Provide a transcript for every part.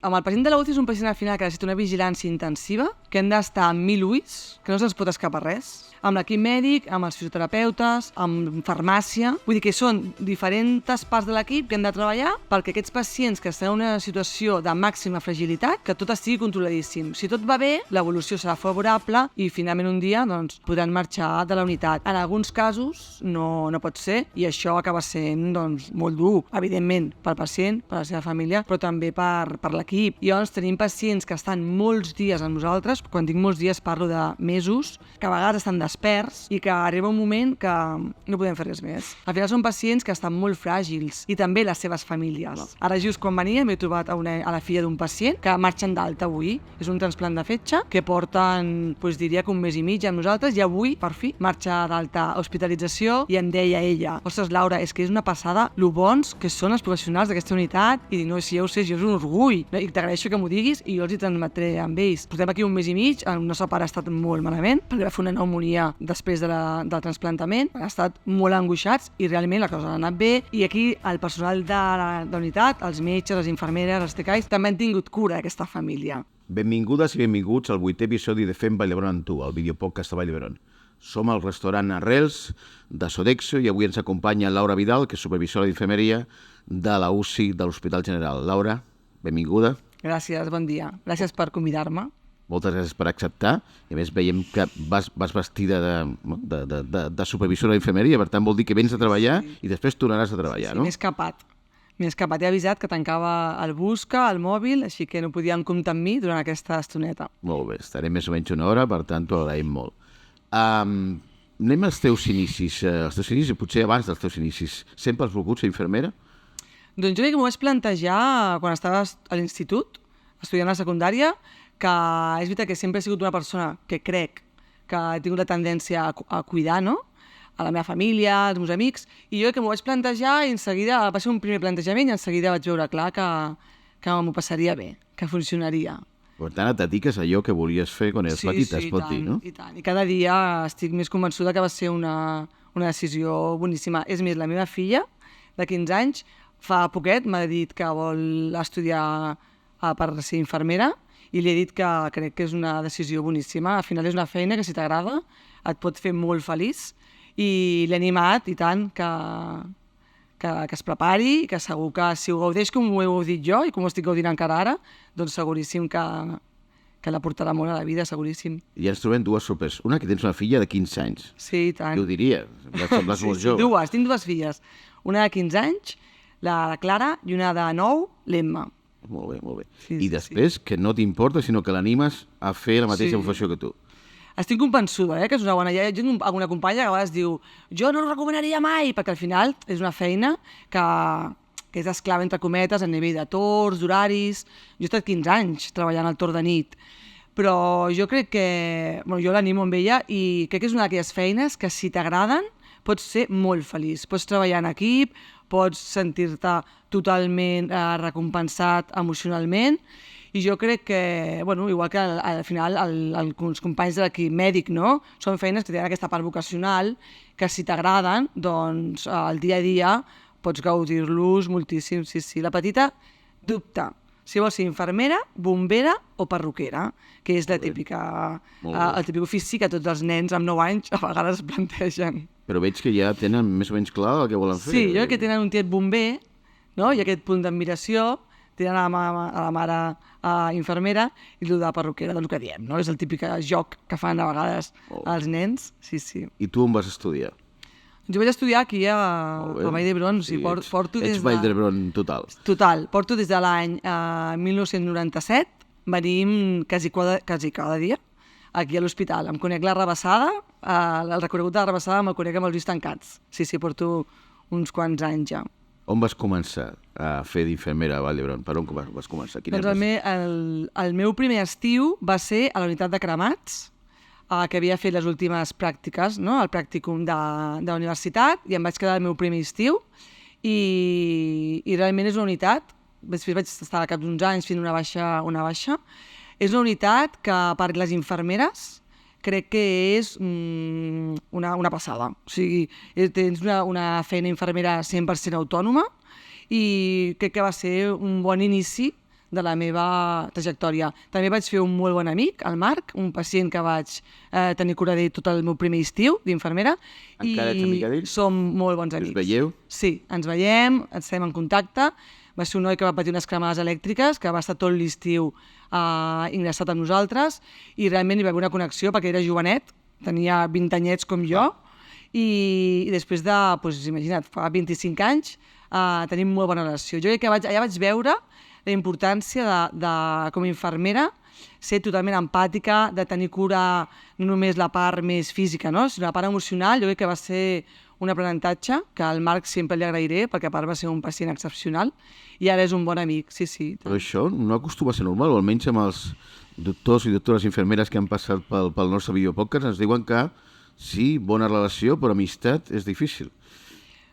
Amb el pacient de la UCI és un pacient al final que necessita una vigilància intensiva, que hem d'estar amb 1.000 ulls, que no se'ns pot escapar res, amb l'equip mèdic, amb els fisioterapeutes, amb farmàcia. Vull dir que són diferents parts de l'equip que hem de treballar perquè aquests pacients que estan en una situació de màxima fragilitat, que tot estigui controladíssim. Si tot va bé, l'evolució serà favorable i finalment un dia podran marxar de la unitat. En alguns casos no pot ser i això acaba sent molt dur, evidentment, pel pacient, per la seva família, però també per l'equip. I llavors tenim pacients que estan molts dies amb nosaltres, quan dic molts dies parlo de mesos, que a vegades estan desperts i que arriba un moment que no podem fer res més. Al final són pacients que estan molt fràgils i també les seves famílies. Ara just quan venia m'he trobat a la filla d'un pacient que marxen d'alta avui. És un transplant de fetge que porten, diria que un mes i mig amb nosaltres i avui, per fi, marxa d'alta hospitalització i em deia ella: ostres, Laura, és que és una passada lo bons que són els professionals d'aquesta unitat. I dic, no, si ja ho sé, és un orgull. I t'agraeixo que m'ho diguis i jo els hi transmetré amb ells. Portem aquí un mes i mig, el nostre pare ha estat molt malament perquè va fer una pneumònia després del trasplantament, ha estat molt angoixats i realment la cosa ha anat bé i aquí el personal de la unitat, els metges, les infermeres, els tecais, també han tingut cura d'aquesta família. Benvingudes i benvinguts al 8è episodi de Fem Vall d'Hebron amb tu, el videopodcast de Vall d'Hebron. Som al restaurant Arrels de Sodexo i avui ens acompanya Laura Vidal, que és supervisora d'infermeria de la UCI de l'Hospital General. Laura, benvinguda. Gràcies, bon dia. Gràcies per convidar-me. Moltes gràcies per acceptar. I a més veiem que vas vestida de supervisora d'infermeria, per tant vol dir que vens a treballar i després tornaràs a treballar, no? Sí, m'he escapat. He avisat que tancava el Busca, el mòbil, així que no podien comptar amb mi durant aquesta estoneta. Molt bé, estaré més o menys una hora, per tant t'ho agraïm molt. Anem als teus inicis. Potser abans dels teus inicis. Sempre has volgut ser infermera? Doncs jo crec que m'ho vaig plantejar quan estava a l'institut, estudiant a la secundària, que és veritat que sempre he sigut una persona que crec que he tingut la tendència a cuidar, no?, a la meva família, als meus amics, i jo crec que m'ho vaig plantejar i en seguida va ser un primer plantejament i en seguida vaig veure clar que m'ho passaria bé, que funcionaria. Per tant, et dediques a allò que volies fer quan eres petita, es pot dir, no? Sí, i tant. I cada dia estic més convençuda que va ser una decisió boníssima. És més, la meva filla, de 15 anys, fa poquet m'ha dit que vol estudiar per ser infermera i li he dit que crec que és una decisió boníssima. Al final és una feina que si t'agrada et pot fer molt feliç i l'he animat i tant que es prepari, que segur que si ho gaudeix com ho he gaudit jo i com ho estic gaudint encara ara, doncs seguríssim que la portarà molt a la vida, seguríssim. I ens trobem dues sorpreses. Una, que tens una filla de 15 anys. Sí, i tant. Qui ho diria? Sembles molt jove. Tinc dues filles. Una de 15 anys, la Clara, i una de 9, l'Emma. Molt bé, molt bé. I després, que no t'importa, sinó que l'animes a fer la mateixa professió que tu. Estic convençuda, que és una bona idea. Jo tinc alguna companya que a vegades diu jo no ho recomanaria mai, perquè al final és una feina que és esclava, entre cometes, a nivell de torns, d'horaris. Jo he estat 15 anys treballant al torn de nit, però jo crec que... jo l'animo amb ella i crec que és una d'aquelles feines que si t'agraden pots ser molt feliç. Pots treballar en equip, pots sentir-te totalment recompensat emocionalment i jo crec que, igual que al final els companys de l'equip mèdic, no? Són feines que tenen aquesta part vocacional que si t'agraden, doncs al dia a dia pots gaudir-los moltíssim. Sí. La petita dubta si vol ser infermera, bombera o perruquera, que és la típica, el típic ofici que tots els nens amb 9 anys a vegades es plantegen. Però veig que ja tenen més o menys clar el que volen fer. Sí, jo crec que tenen un tiet bomber, no? I aquest punt d'admiració, tenen a la mare infermera i el de perruquera, doncs el que diem, no? És el típic joc que fan a vegades els nens. Sí. I tu on vas estudiar? Jo vaig estudiar aquí a Vall d'Hebron. Ets Vall d'Hebron total. Total. Porto des de l'any 1997. Venim quasi cada dia aquí a l'hospital. Em conec la Rabassada, el recorregut de la Rabassada me'l conec amb els ulls tancats. Sí, porto uns quants anys ja. On vas començar a fer d'infermera a Vall d'Hebron? Per on vas començar? Doncs el meu primer estiu va ser a la unitat de cremats, que havia fet les últimes pràctiques, no? El pràcticum de la universitat, i em vaig quedar el meu primer estiu i realment és una unitat, després vaig estar al cap d'uns anys fent una baixa, és una unitat que per les infermeres crec que és una passada. O sigui, tens una feina infermera 100% autònoma i crec que va ser un bon inici de la meva trajectòria. També vaig fer un molt bon amic, el Marc, un pacient que vaig tenir cura d'ell tot el meu primer estiu d'infermera. Encara ets amiga d'ell? Som molt bons amics. Us veieu? Sí, ens veiem, estem en contacte. Va ser un noi que va patir unes cremades elèctriques, que va estar tot l'estiu ingressat amb nosaltres, i realment hi va haver una connexió perquè era jovenet, tenia 20 anyets com jo, i després de, doncs, imagina't, fa 25 anys tenim molt bona relació. Jo crec que allà vaig veure la importància de com a infermera, ser totalment empàtica, de tenir cura no només la part més física, no? Sinó la part emocional. Jo crec que va ser un aprenentatge que al Marc sempre li agrairé, perquè a part va ser un pacient excepcional i ara és un bon amic, sí. Però això no acostuma a ser normal, o almenys amb els doctors i doctores infermeres que han passat pel nostre videopodcast ens diuen que sí, bona relació, però amistat és difícil.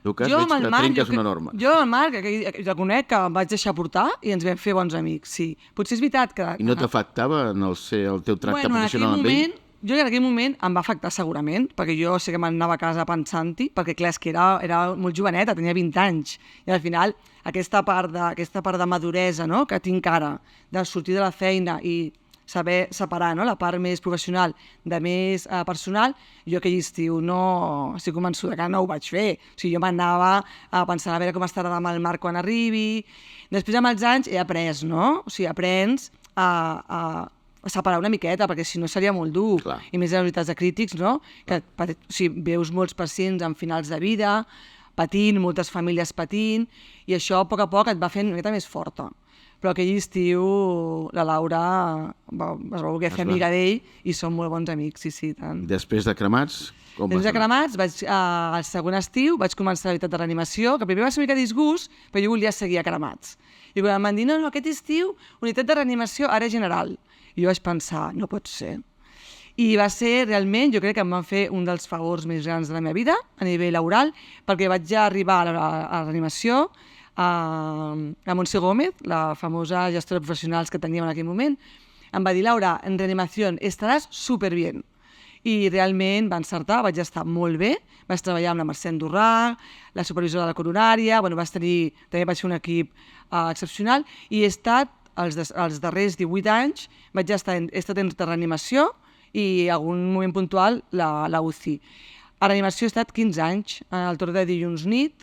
En tot cas, veig que trenques una norma. Jo amb el Marc reconec que em vaig deixar portar i ens vam fer bons amics, sí. Potser és veritat que... I no t'afectava en el teu tracte professional amb ell? Jo en aquell moment em va afectar segurament, perquè jo sé que m'anava a casa pensant-hi, perquè clar, és que era molt joveneta, tenia 20 anys, i al final aquesta part de maduresa, no?, que tinc ara, de sortir de la feina i saber separar, no?, la part més professional de més personal, jo aquell estiu no estic convençuda que no ho vaig fer. O sigui, jo m'anava pensant a veure com estarà demà el Marc quan arribi. Després, amb els anys, he après, no? O sigui, aprens a separar una miqueta, perquè si no seria molt dur. Clar. I més a les unitats de crítics, no? Que veus molts pacients en finals de vida, patint, moltes famílies patint, i això a poc et va fent una miqueta més forta. Però aquell estiu la Laura es va voler fer amiga d'ell i som molt bons amics, sí, tant. Després de cremats, com vas anar? Després de cremats, al segon estiu vaig començar la unitat de reanimació, que primer va ser una mica disgust, però jo volia seguir a cremats. I quan em van dir, no, aquest estiu, unitat de reanimació, ara general. I jo vaig pensar, no pot ser. I va ser realment, jo crec que em van fer un dels favors més grans de la meva vida, a nivell laboral, perquè vaig ja arribar a la reanimació, a Montse Gómez, la famosa gestora de professionals que teníem en aquell moment, em va dir, Laura, en reanimació estaràs superbien. I realment va encertar, vaig estar molt bé, vaig treballar amb la Mercè Andorrà, la supervisora de la coronària, també vaig fer un equip excepcional, i he estat, els darrers 18 anys, he estat en reanimació i algun moment puntual la UCI. A reanimació he estat 15 anys, al torn de dilluns nit,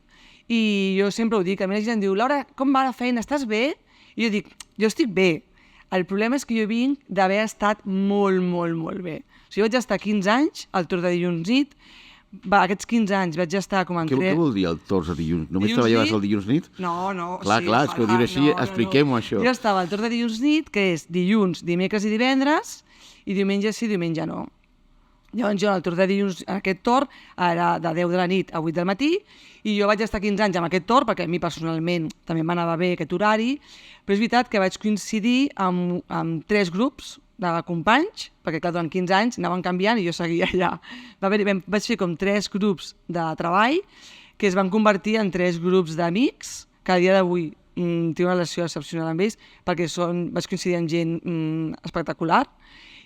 i jo sempre ho dic, a mi la gent diu, Laura, com va la feina, estàs bé? I jo dic, jo estic bé. El problema és que jo vinc d'haver estat molt, molt, molt bé. O sigui, vaig estar 15 anys al torn de dilluns nit, aquests 15 anys vaig estar com a Què vol dir el torn de dilluns? Només treballaves el dilluns nit? No. Clar, és que ho dius així, expliquem-ho això. Jo estava al torn de dilluns nit, que és dilluns, dimecres i divendres, i diumenge sí, diumenge no. Llavors jo, al torn de dilluns, aquest torn, era de 10 de la nit a 8 del matí, i jo vaig estar 15 anys amb aquest torn, perquè a mi personalment també m'anava bé aquest horari, però és veritat que vaig coincidir amb 3 grups de companys, perquè clar, durant 15 anys anaven canviant i jo seguia allà. Vaig fer com 3 grups de treball que es van convertir en 3 grups d'amics, que a dia d'avui tinc una relació excepcional amb ells, perquè vaig coincidir amb gent espectacular.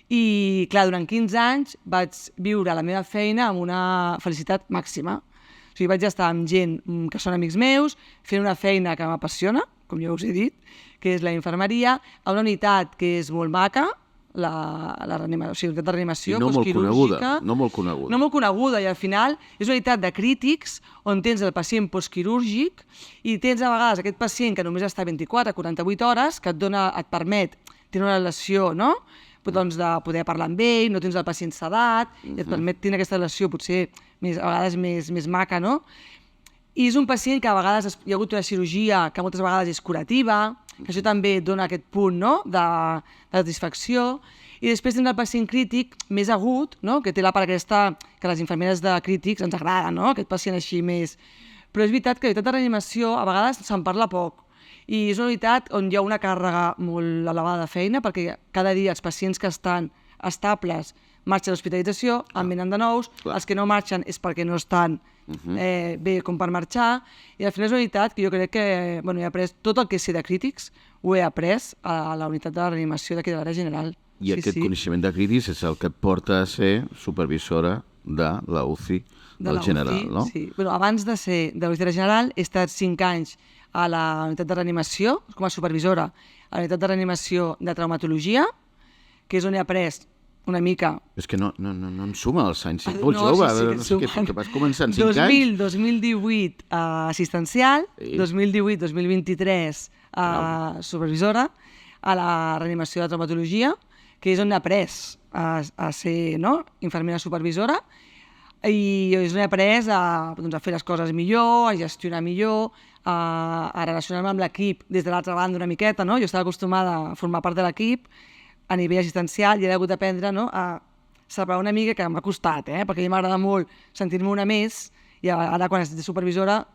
I, clar, durant 15 anys vaig viure la meva feina amb una felicitat màxima. O sigui, vaig estar amb gent que són amics meus, fent una feina que m'apassiona, com ja us he dit, que és la infermeria, a una unitat que és molt maca, la unitat de reanimació postquirúrgica. No molt coneguda. No molt coneguda, i al final és una unitat de crítics on tens el pacient postquirúrgic i tens a vegades aquest pacient que només està 24 a 48 hores, que et permet tenir una relació, no?, doncs de poder parlar amb ell, no tens el pacient sedat, i et permet tenir aquesta relació potser a vegades més maca, no? I és un pacient que a vegades hi ha hagut una cirurgia que moltes vegades és curativa, que això també dona aquest punt, no?, de satisfacció. I després tens el pacient crític més agut, no?, que té la part aquesta que les infermeres de crítics ens agrada, no?, aquest pacient així més... Però és veritat que la unitat de reanimació a vegades se'n parla poc. I és una unitat on hi ha una càrrega molt elevada de feina, perquè cada dia els pacients que estan estables marxen a l'hospitalització, en venen de nous, els que no marxen és perquè no estan bé com per marxar, i al final és una unitat que jo crec que he après tot el que sé de crítics, ho he après a la unitat de reanimació d'aquí de l'àrea general. I aquest coneixement de crítics és el que et porta a ser supervisora de la UCI del General, no? Sí. Abans de ser de l'Hospital General he estat 5 anys a la unitat de reanimació, com a supervisora, a la unitat de reanimació de traumatologia, que és on he après una mica... És que no em suma els anys 5 punts, que vas començar en 5 anys. 2018 assistencial, 2018-2023 supervisora, a la reanimació de traumatologia, que és on he après a ser infermera supervisora, i és on he après a fer les coses millor, a gestionar millor, a relacionar-me amb l'equip des de l'altra banda una miqueta. Jo estava acostumada a formar part de l'equip a nivell assistencial i he hagut d'aprendre a separar una mica, que m'ha costat, perquè a mi m'agrada molt sentir-me una més, i ara quan ets supervisora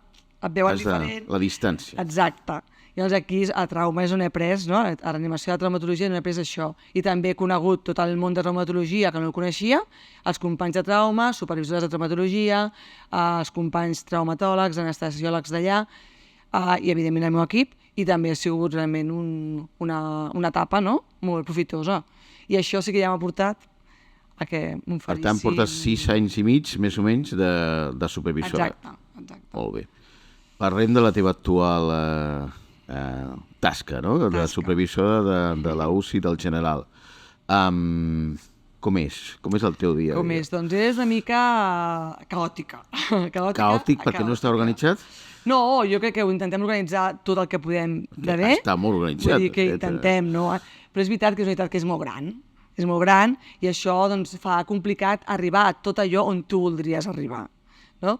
et veuen diferent. La distància. Exacte. Llavors aquí a trauma és on he après, a reanimació de traumatologia on he après això. I també he conegut tot el món de traumatologia que no el coneixia, els companys de trauma, supervisores de traumatologia, els companys traumatòlegs, anestesiòlegs d'allà, i evidentment el meu equip, i també ha sigut realment una etapa molt profitosa. I això sí que ja m'ha portat a que m'oferissin... Per tant, portes 6 anys i mig, més o menys, de supervisora. Exacte. Molt bé. Parlem de la teva actual tasca, de supervisora de la UCI del General. Com és? Com és el teu dia? Com és? Doncs és una mica caòtica. Caòtic perquè no està organitzat? No, jo crec que ho intentem organitzar tot el que podem de bé. Està molt organitzat. Vull dir que intentem, Però és veritat que és una unitat que és molt gran. És molt gran i això fa complicat arribar a tot allò on tu voldries arribar. Jo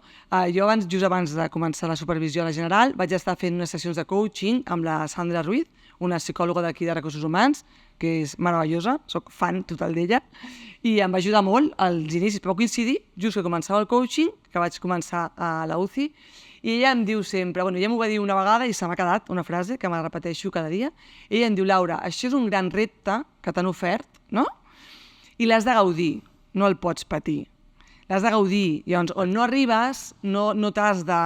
just abans de començar la supervisió a la General vaig estar fent unes sessions de coaching amb la Sandra Ruiz, una psicòloga d'aquí de Recursos Humans, que és meravellosa, soc fan total d'ella, i em va ajudar molt als inicis, però va coincidir just que començava el coaching, que vaig començar a la UCI, i ella em diu sempre, ella m'ho va dir una vegada i se m'ha quedat una frase que me la repeteixo cada dia, ella em diu: Laura, això és un gran repte que t'han ofert, i l'has de gaudir, no el pots patir. L'has de gaudir, llavors on no arribes no t'has de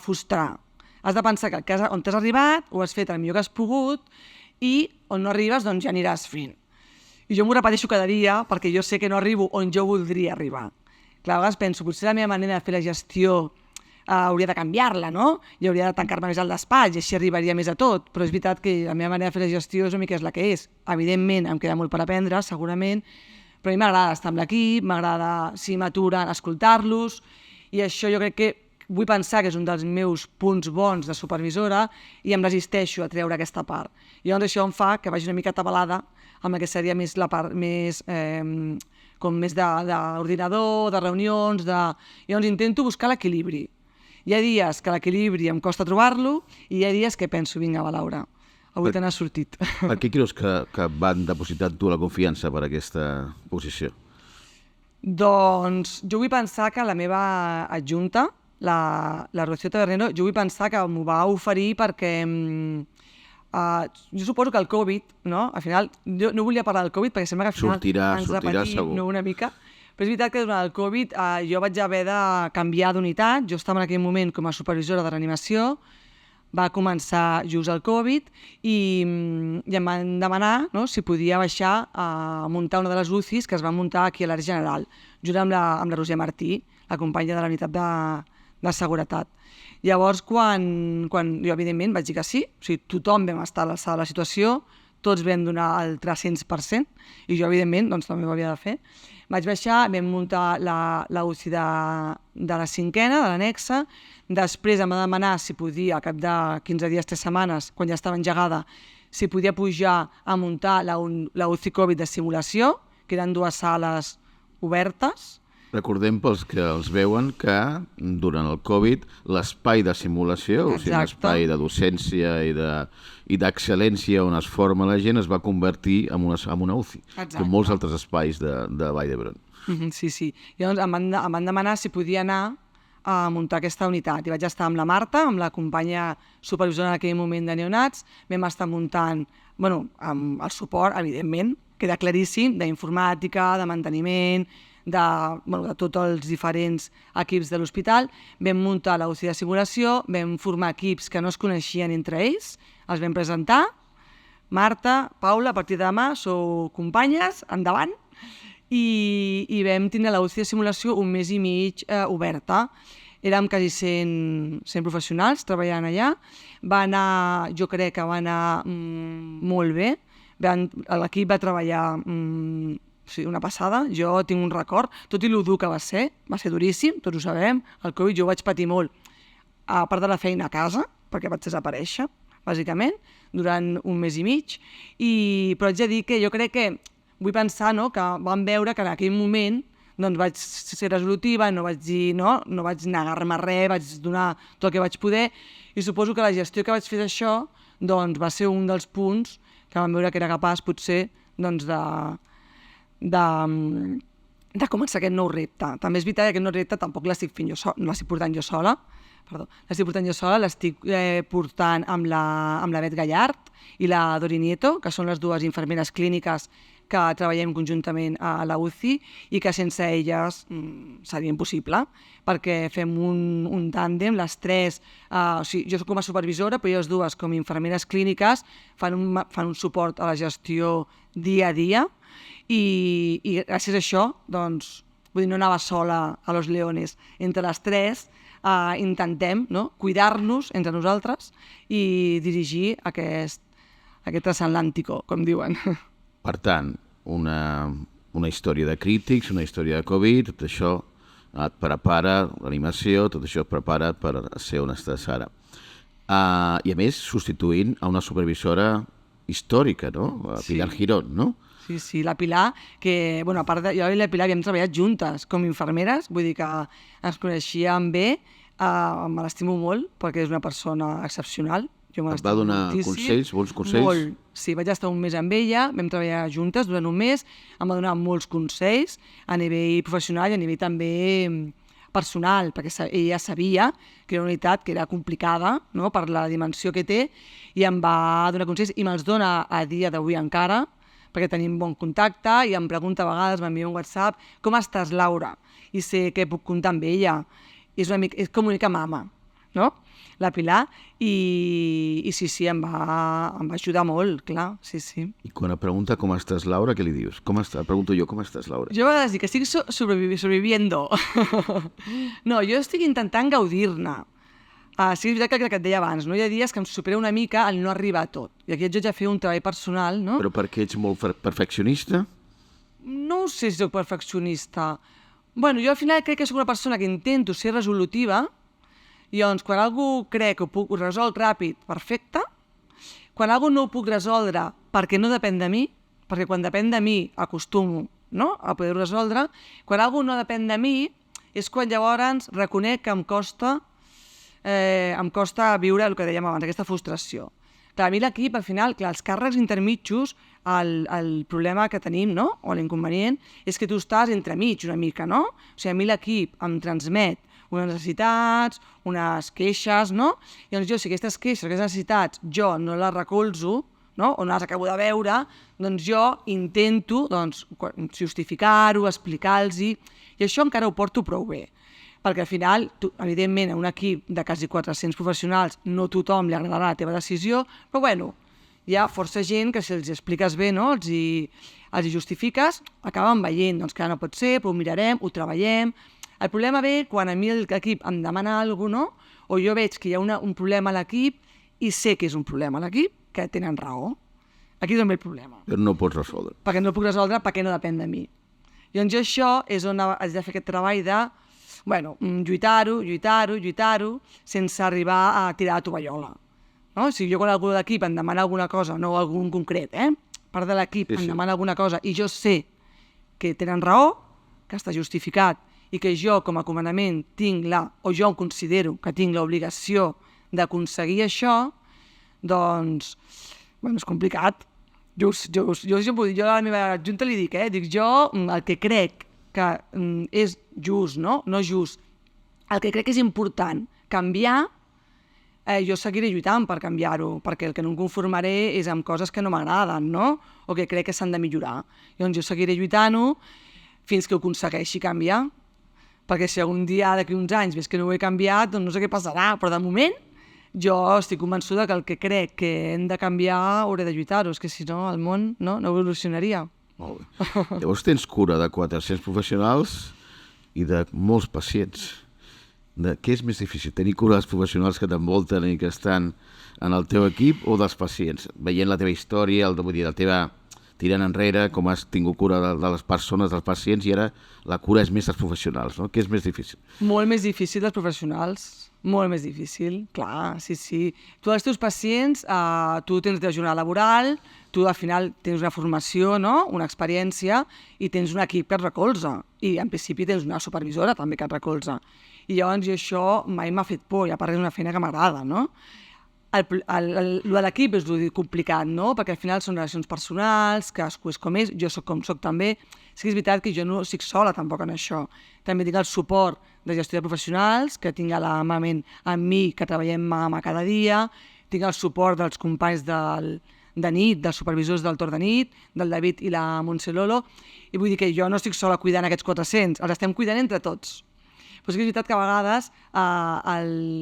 frustrar. Has de pensar que on t'has arribat ho has fet el millor que has pogut i on no arribes doncs ja aniràs fent. I jo m'ho repeteixo cada dia perquè jo sé que no arribo on jo voldria arribar. Clar, a vegades penso, potser la meva manera de fer la gestió hauria de canviar-la, i hauria de tancar-me més al despatx i així arribaria més a tot, però és veritat que la meva manera de fer la gestió és una mica la que és. Evidentment em queda molt per aprendre, segurament, però a mi m'agrada estar amb l'equip, m'agrada, si m'aturen, escoltar-los, i això jo crec que vull pensar que és un dels meus punts bons de supervisora i em resisteixo a treure aquesta part. I llavors això em fa que vagi una mica atabalada amb la que seria més la part més d'ordinador, de reunions, llavors intento buscar l'equilibri. Hi ha dies que l'equilibri em costa trobar-lo i hi ha dies que penso, vinga, va, Laura, avui te n'has sortit. Per què creus que van depositar tu la confiança per aquesta posició? Doncs jo vull pensar que la meva adjunta, la Rocío Tabernero, jo vull pensar que m'ho va oferir perquè jo suposo que el Covid, al final, jo no volia parlar del Covid perquè sembla que al final ens repetim una mica, però és veritat que durant el Covid jo vaig haver de canviar d'unitat, jo estava en aquell moment com a supervisora de reanimació, va començar just el Covid i em van demanar si podia baixar a muntar una de les UCIs que es van muntar aquí a l'Àrea General, junt amb la Roser Martí, la companya de la unitat de seguretat. Llavors, quan jo evidentment vaig dir que sí, o sigui, tothom vam estar a l'alçada de la situació, tots vam donar el 300%, i jo evidentment també ho havia de fer. Vaig baixar, vam muntar la UCI de la 5ena, de l'annexa, després em va demanar si podia, al cap de 15 dies, 3 setmanes, quan ja estava engegada, si podia pujar a muntar la UCI Covid de simulació, que eren 2 sales obertes. Recordem pels que els veuen que durant el Covid l'espai de simulació, o sigui, l'espai de docència i d'excel·lència on es forma la gent es va convertir en una UCI, com molts altres espais de Vall d'Hebron. Sí. Llavors em van demanar si podia anar a muntar aquesta unitat i vaig estar amb la Marta, amb la companya supervisora en aquell moment de neonats, vam estar muntant, amb el suport, evidentment, queda claríssim, d'informàtica, de manteniment, de tots els diferents equips de l'hospital, vam muntar la UCI de simulació, vam formar equips que no es coneixien entre ells, els vam presentar, Marta, Paula, a partir de demà sou companyes, endavant, i vam tindre la UCI de simulació un mes i mig oberta. érem quasi 100 professionals treballant allà. Jo crec que va anar molt bé. L'equip va treballar una passada. Jo tinc un record, tot i lo dur que va ser duríssim, tots ho sabem. El Covid jo ho vaig patir molt, a part de la feina a casa, perquè vaig desaparèixer, bàsicament, durant un mes i mig. Però haig de dir que jo crec que vull pensar que vam veure que en aquell moment vaig ser resolutiva, no vaig dir no vaig negar-me a res, vaig donar tot el que vaig poder, i suposo que la gestió que vaig fer d'això va ser un dels punts que vam veure que era capaç potser de començar aquest nou repte. També és veritat que aquest nou repte tampoc l'estic portant jo sola, l'estic portant amb la Bet Gallard i la Dori Nieto, que són les dues infermeres clíniques que treballem conjuntament a la UCI i que sense elles seria impossible, perquè fem un tàndem, les tres, jo com a supervisora, però les dues com a infermeres clíniques fan un suport a la gestió dia a dia, i gràcies a això, vull dir, no anava sola a Los Leones. Entre les tres intentem cuidar-nos entre nosaltres i dirigir aquest transatlàntico, com diuen. Per tant, una història de crítics, una història de Covid, tot això et prepara, l'animació, tot això et prepara per ser on estàs ara. I a més, substituint a una supervisora històrica, no? La Pilar Girón, no? Sí, la Pilar, que, a part de jo i la Pilar havíem treballat juntes com infermeres, vull dir que ens coneixíem bé, me l'estimo molt, perquè és una persona excepcional. Et va donar consells, bons consells? Molt, sí, vaig estar un mes amb ella, vam treballar juntes durant un mes, em va donar molts consells a nivell professional i a nivell també personal, perquè ella sabia que era una unitat que era complicada per la dimensió que té, i em va donar consells i me'ls dona a dia d'avui encara, perquè tenim bon contacte i em pregunta a vegades, m'envia un WhatsApp, com estàs, Laura? I sé que puc comptar amb ella. És com una mica mama, no? La Pilar, i sí, em va ajudar molt, clar, sí. I quan et pregunta com estàs, Laura, què li dius? Pregunto jo, com estàs, Laura? Jo a vegades dic que estic sobreviviendo. No, jo estic intentant gaudir-ne. Sí, és veritat que et deia abans, hi ha dies que em supera una mica el no arribar a tot. I aquí haig de fer un treball personal, no? Però perquè ets molt perfeccionista? No sé si soc perfeccionista. Jo al final crec que soc una persona que intento ser resolutiva, i llavors quan algú crec que ho puc resoldre ràpid, perfecte. Quan algú no ho puc resoldre perquè no depèn de mi, perquè quan depèn de mi acostumo a poder-ho resoldre, quan algú no depèn de mi és quan llavors reconec que em costa viure el que dèiem abans, aquesta frustració. Clar, a mi l'equip, al final, els càrrecs intermitjos, el problema que tenim, o l'inconvenient, és que tu estàs entremig una mica, no? O sigui, a mi l'equip em transmet unes necessitats, unes queixes, no? I llavors jo, si aquestes queixes, aquestes necessitats, jo no les recolzo, o no les acabo de veure, doncs jo intento justificar-ho, explicar-los-hi, i això encara ho porto prou bé. Perquè al final, evidentment, a un equip de quasi 400 professionals no tothom li agradarà la teva decisió, però hi ha força gent que si els expliques bé, els hi justifiques, acaben veient que no pot ser, però ho mirarem, ho treballem. El problema ve quan a mi l'equip em demana alguna cosa, o jo veig que hi ha un problema a l'equip i sé que és un problema a l'equip, que tenen raó. Aquí és on ve el problema. Però no pots resoldre. Perquè no puc resoldre perquè no depèn de mi. Llavors jo això és on haig de fer aquest treball de lluitar-ho, sense arribar a tirar la tovallola. O sigui, jo quan algú de l'equip em demana alguna cosa, no algun concret, part de l'equip em demana alguna cosa i jo sé que tenen raó, que està justificat, i que jo com a comandament o jo em considero que tinc l'obligació d'aconseguir això, doncs, és complicat. Jo a la meva adjunta li dic, jo el que crec que és just, no just, el que crec que és important canviar, jo seguiré lluitant per canviar-ho, perquè el que no em conformaré és amb coses que no m'agraden, o que crec que s'han de millorar. Llavors jo seguiré lluitant-ho fins que ho aconsegueixi canviar, perquè si algun dia d'aquí uns anys ves que no ho he canviat, doncs no sé què passarà, però de moment jo estic convençuda que el que crec que hem de canviar hauré de lluitar-ho, és que si no el món no evolucionaria. Molt bé. Llavors tens cura de 400 professionals i de molts pacients. què és més difícil? Tenir cura dels professionals que t'envolten i que estan en el teu equip o dels pacients? Veient la teva història, vull dir, la teva tirant enrere, com has tingut cura de les persones, dels pacients, i ara la cura és més dels professionals, no? Què és més difícil? Molt més difícil dels professionals. Molt més difícil, clar, sí. Tu els teus pacients, tu tens la jornada laboral, tu al final tens una formació, no? Una experiència, i tens un equip que et recolza. I en principi tens una supervisora també que et recolza. I llavors això mai m'ha fet por, i a part és una feina que m'agrada, no? L'equip és complicat, no? Perquè al final són relacions personals, cadascú és com és, jo soc com soc també. Sí que és veritat que jo no estic sola tampoc en això. També tinc el suport de gestió de professionals, que tinc l'amament amb mi, que treballem mà cada dia, tinc el suport dels companys de nit, dels supervisors del torn de nit, del David i la Montse Lolo, i vull dir que jo no estic sola cuidant aquests 400, els estem cuidant entre tots. Però sí que és veritat que a vegades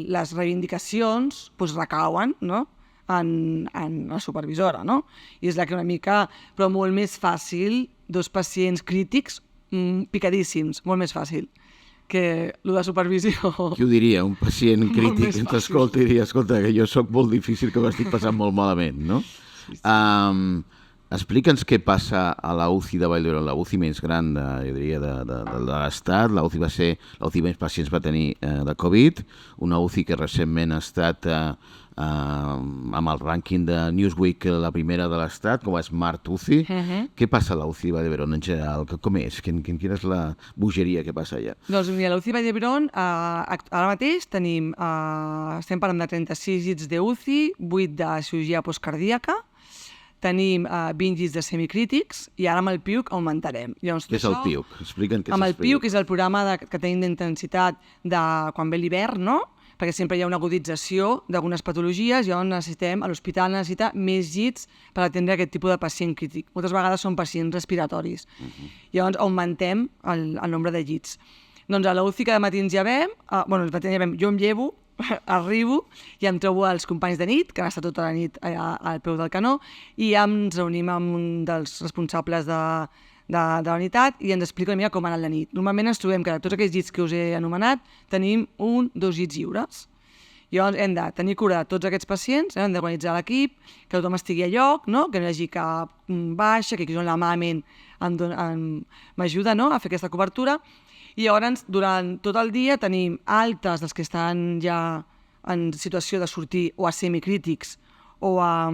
les reivindicacions recauen, no? en la supervisora, no? I és la que una mica, però molt més fàcil, dos pacients crítics picadíssims, molt més fàcil que el de supervisió. Qui ho diria? Un pacient crític que t'escolta i diria, escolta, que jo sóc molt difícil, que ho estic passant molt malament, no? Sí. Explica'ns què passa a la UCI de Vall d'Hebron, la UCI més gran jo diria, de l'Estat. La UCI va ser la UCI més pacients va tenir de Covid, una UCI que recentment ha estat amb el rànquing de Newsweek la primera de l'Estat, com a Smart UCI. Què passa a la UCI de Vall d'Hebron en general? Com és? Quina és la bogeria que passa allà? Doncs mira, a la UCI Vall d'Hebron ara mateix tenim, estem parlant de 36 llits d'UCI, 8 de cirurgia postcardíaca, tenim 20 llits de semicrítics i ara amb el PIUC augmentarem. Llavors, què és el PIUC? Explica'n què és el PIUC. Amb el PIUC és el programa que tenim d'intensitat de quan ve l'hivern, no? Perquè sempre hi ha una agudització d'algunes patologies i llavors l'hospital necessita més llits per atendre aquest tipus de pacient crític. Moltes vegades són pacients respiratoris. Llavors augmentem el nombre de llits. Doncs a la UCI cada matí ens llevem, jo em llevo, arribo i em trobo els companys de nit, que han estat tota la nit al peu del canó, i ens reunim amb un dels responsables de la unitat i ens explica una mica com ha anat la nit. Normalment ens trobem que de tots aquells llits que us he anomenat tenim 2 llits lliures. Llavors hem de tenir cura de tots aquests pacients, hem d'organitzar l'equip, que tothom estigui a lloc, no? Que no hi hagi cap baixa, que aquí on la mamen m'ajuda, no? A fer aquesta cobertura. I llavors, durant tot el dia, tenim altes dels que estan ja en situació de sortir o a semicrítics o a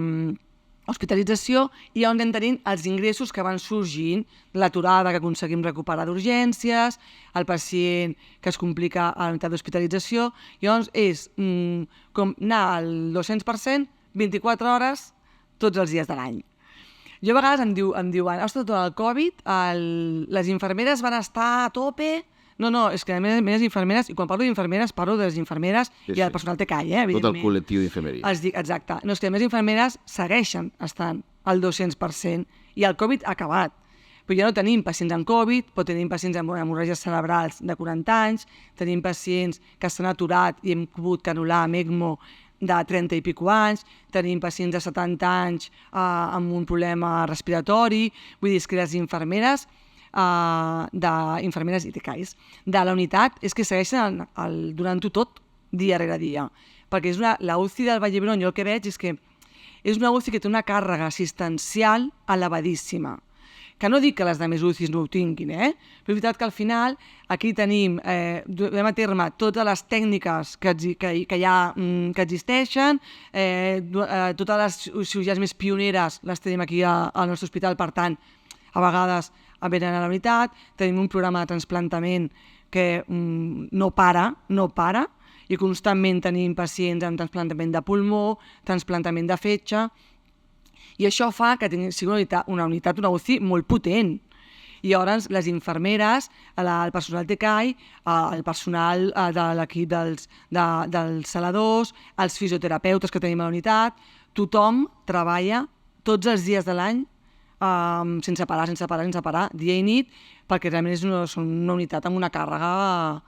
hospitalització, i on anem tenint els ingressos que van sorgint, l'aturada que aconseguim recuperar d'urgències, el pacient que es complica a la meitat d'hospitalització. Llavors és com anar al 200%, 24 hores, tots els dies de l'any. Jo a vegades em diuen, ostres, tot el Covid, les infermeres van estar a tope. No, és que a més les infermeres, i quan parlo d'infermeres parlo de les infermeres i del personal TCAI, evidentment. Tot el col·lectiu d'infermeria. Exacte. No, és que a més infermeres segueixen estant al 200% i el Covid ha acabat. Però ja no tenim pacients amb Covid, però tenim pacients amb hemorràgies cerebrals de 40 anys, tenim pacients que s'han aturat i hem pogut canular amb ECMO de 30 i pico anys, tenim pacients de 70 anys amb un problema respiratori. Vull dir, és que les infermeres d'infermeres i TCAIs de la unitat és que segueixen durant-ho tot, dia rere dia. Perquè la UCI del Vall d'Hebron, jo el que veig és que és una UCI que té una càrrega assistencial elevadíssima. Que no dic que les altres UCIs no ho tinguin, però és veritat que al final aquí duem a terme totes les tècniques que existeixen, totes les cirurgies més pioneres les tenim aquí al nostre hospital, per tant, a vegades venen a la unitat, tenim un programa de trasplantament que no para, i constantment tenim pacients amb trasplantament de pulmó, trasplantament de fetge, i això fa que sigui una UCI molt potent. I llavors les infermeres, el personal TCAI, el personal de l'equip dels saladors, els fisioterapeutes que tenim a la unitat, tothom treballa tots els dies de l'any sense parar, dia i nit, perquè realment és una unitat amb una càrrega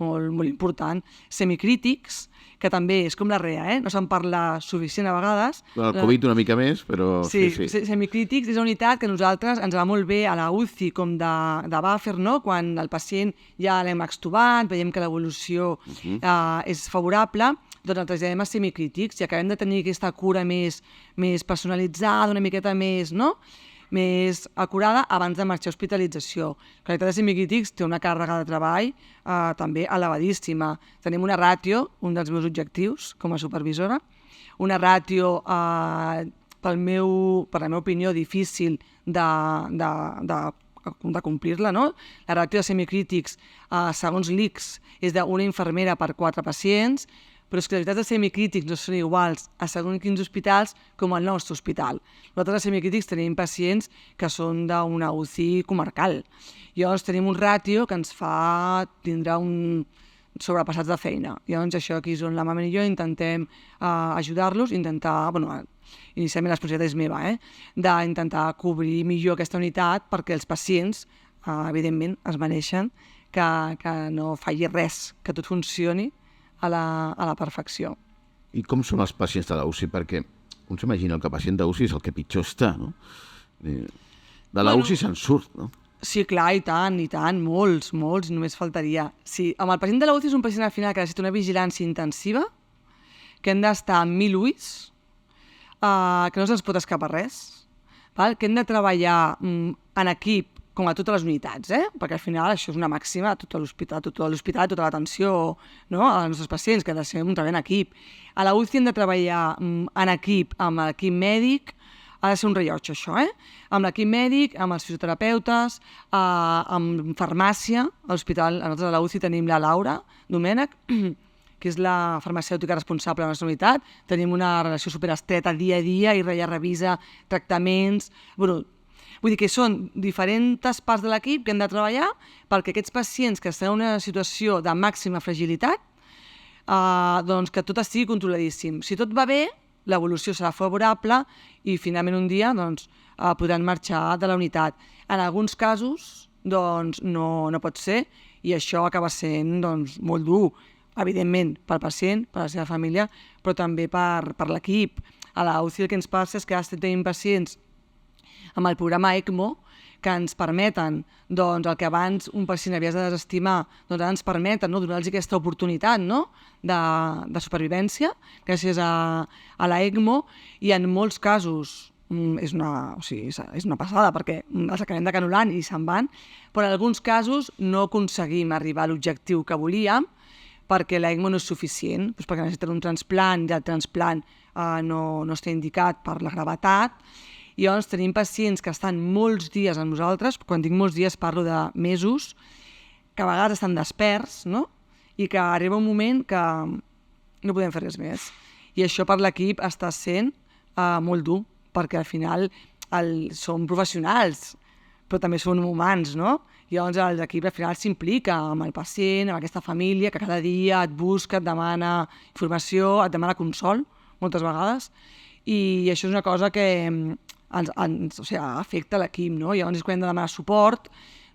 molt important. Semicrítics, que també és com la REA, no se'n parla suficient a vegades. El Covid una mica més, però sí. Semicrítics és una unitat que a nosaltres ens va molt bé a la UCI com de buffer, no? Quan el pacient ja l'hem extubat, veiem que l'evolució és favorable, doncs el traslladem a semicrítics i acabem de tenir aquesta cura més personalitzada, una miqueta més, no?, més acurada abans de marxar a hospitalització. La unitat de semicrítics té una càrrega de treball també elevadíssima. Tenim una ràtio, un dels meus objectius com a supervisora, una ràtio, per la meva opinió, difícil de complir-la, no? La ràtio de semicrítics, segons l'ICS, és d'una infermera per 4 pacients, però és que les unitats de semicrítics no són iguals a segons quins hospitals com al nostre hospital. Nosaltres a semicrítics tenim pacients que són d'una UCI comarcal. Llavors tenim un ràtio que ens fa tindre un sobrepassats de feina. Llavors això aquí és on la Mamen i jo intentem ajudar-los, inicialment la responsabilitat és meva, d'intentar cobrir millor aquesta unitat perquè els pacients, evidentment, es mereixen que no falli res, que tot funcioni a la perfecció. I com són els pacients de la UCI? Perquè un s'imagina que el pacient de UCI és el que pitjor està, no? De la UCI se'n surt, no? Sí, clar, i tant, molts, només faltaria. Sí, amb el pacient de la UCI és un pacient al final que necessita una vigilància intensiva, que hem d'estar amb 1.000 ulls, que no se'ns pot escapar res, que hem de treballar en equip com a totes les unitats, perquè al final això és una màxima a tot l'hospital, tota l'atenció, no?, als nostres pacients, que ha de ser un treball en equip. A la UCI hem de treballar en equip amb l'equip mèdic, ha de ser un rellotge això, amb l'equip mèdic, amb els fisioterapeutes, amb farmàcia. A l'hospital, nosaltres a la UCI tenim la Laura Domènech, que és la farmacèutica responsable de la nostra unitat. Tenim una relació superestreta dia a dia i ella revisa tractaments. Vull dir que són diferents parts de l'equip que hem de treballar perquè aquests pacients que estan en una situació de màxima fragilitat, doncs que tot estigui controladíssim. Si tot va bé, l'evolució serà favorable i finalment un dia podran marxar de la unitat. En alguns casos doncs, no pot ser i això acaba sent molt dur, evidentment pel pacient, per la seva família, però també per l'equip. A la UCI el que ens passa és que estem tenint pacients amb el programa ECMO, que ens permeten, el que abans un pacient havies de desestimar, ara ens permeten donar-los aquesta oportunitat de supervivència gràcies a la ECMO, i en molts casos és una passada perquè els acabem decanulant i se'n van, però en alguns casos no aconseguim arribar a l'objectiu que volíem perquè l'ECMO no és suficient, perquè necessiten un transplant i el transplant no està indicat per la gravetat. I llavors tenim pacients que estan molts dies amb nosaltres, quan dic molts dies parlo de mesos, que a vegades estan desperts, no?, i que arriba un moment que no podem fer res més. I això per l'equip està sent molt dur, perquè al final som professionals, però també som humans, no? I llavors l'equip al final s'implica amb el pacient, amb aquesta família que cada dia et busca, et demana informació, et demana consol, moltes vegades, i això és una cosa que afecta l'equip, no? Llavors és quan hem de demanar suport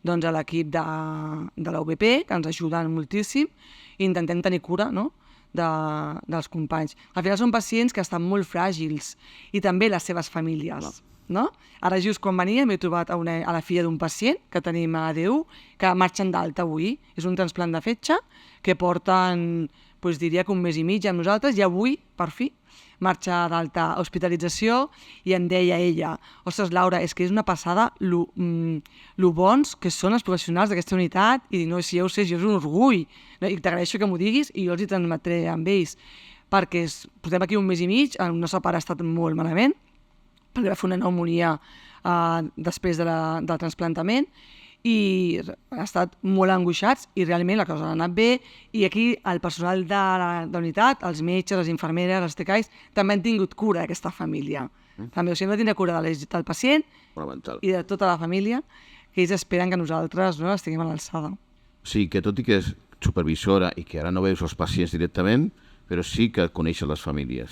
a l'equip de la UBP, que ens ajuden moltíssim, i intentem tenir cura, no?, dels companys. Al final són pacients que estan molt fràgils, i també les seves famílies, no? Ara just quan venia m'he trobat a la filla d'un pacient que tenim a ADU, que marxen d'alta avui, és un transplant de fetge, que porten, diria que un mes i mig amb nosaltres, i avui, per fi, marxa d'alta hospitalització, i em deia ella: ostres, Laura, és que és una passada lo bons que són els professionals d'aquesta unitat, i dic, no, si ja ho sé, és un orgull, no? I t'agraeixo que m'ho diguis i jo els hi transmetré amb ells, perquè portem aquí un mes i mig, el nostre pare ha estat molt malament, perquè va fer una pneumònia després del trasplantament, i han estat molt angoixats i realment la cosa ha anat bé, i aquí el personal de la unitat, els metges, les infermeres, els TCAIs, també han tingut cura d'aquesta família. També hem de tindre cura del pacient i de tota la família, que ells esperen que nosaltres estiguem a l'alçada. Sí, que tot i que és supervisora i que ara no veus els pacients directament, però sí que coneixes les famílies.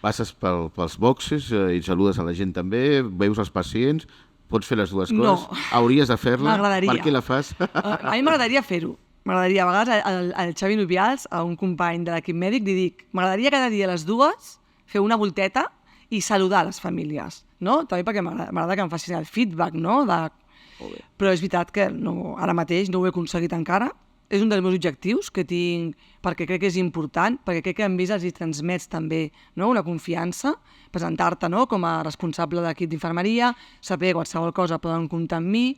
Passes pels boxes i saludes a la gent també, veus els pacients. Pots fer les dues coses? No. Hauries de fer-la? M'agradaria. Per què la fas? A mi m'agradaria fer-ho, m'agradaria, a vegades al Xavi Nubials, a un company de l'equip mèdic, li dic, m'agradaria cada dia a les 2 fer una volteta i saludar les famílies, no? També perquè m'agrada que em facin el feedback, no? Però és veritat que ara mateix no ho he aconseguit encara. És un dels meus objectius que tinc, perquè crec que és important, perquè crec que amb ells els hi transmets també, no? Una confiança, presentar-te, no? Com a responsable de l'equip d'infermeria, saber qualsevol cosa poden comptar amb mi,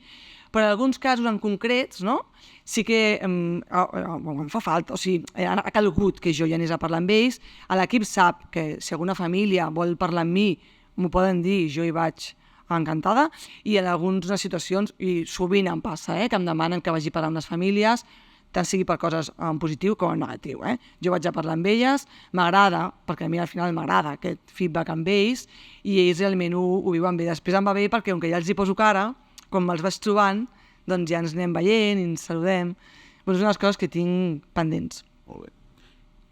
però en alguns casos en concrets, no? Sí que em fa falta, o sigui, ha calgut que jo ja anés a parlar amb ells, l'equip sap que si alguna família vol parlar amb mi, m'ho poden dir, jo hi vaig encantada, i en algunes situacions, i sovint em passa, que em demanen que vagi a parlar amb les famílies, tant sigui per coses en positiu com en negatiu. Jo vaig a parlar amb elles, m'agrada, perquè a mi al final m'agrada aquest feedback amb ells, i ells realment ho viuen bé. Després em va bé perquè, com que ja els hi poso cara, com me'ls vaig trobant, doncs ja ens anem veient i ens saludem. Doncs són les coses que tinc pendents. Molt bé.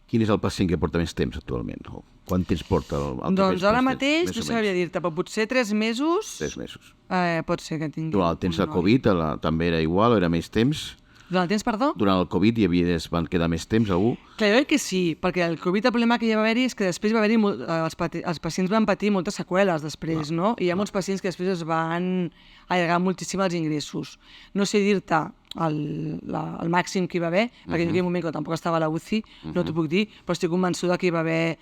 Quin és el pacient que porta més temps actualment? Quant temps porta el doncs ara mateix, no sabria dir-te, però potser 3 mesos... 3 mesos. Pot ser que tingui... Durant el temps de Covid també era igual o era més temps? Durant el temps, perdó? Durant el Covid van quedar més temps, algú? Clar, jo crec que sí, perquè el Covid el problema que hi va haver-hi és que després va haver-hi els pacients van patir moltes seqüeles després, no? I hi ha molts pacients que després es van allargar moltíssim els ingressos. No sé dir-te el màxim que hi va haver, perquè en aquell moment que tampoc estava a la UCI, no t'ho puc dir, però estic convençuda que hi va haver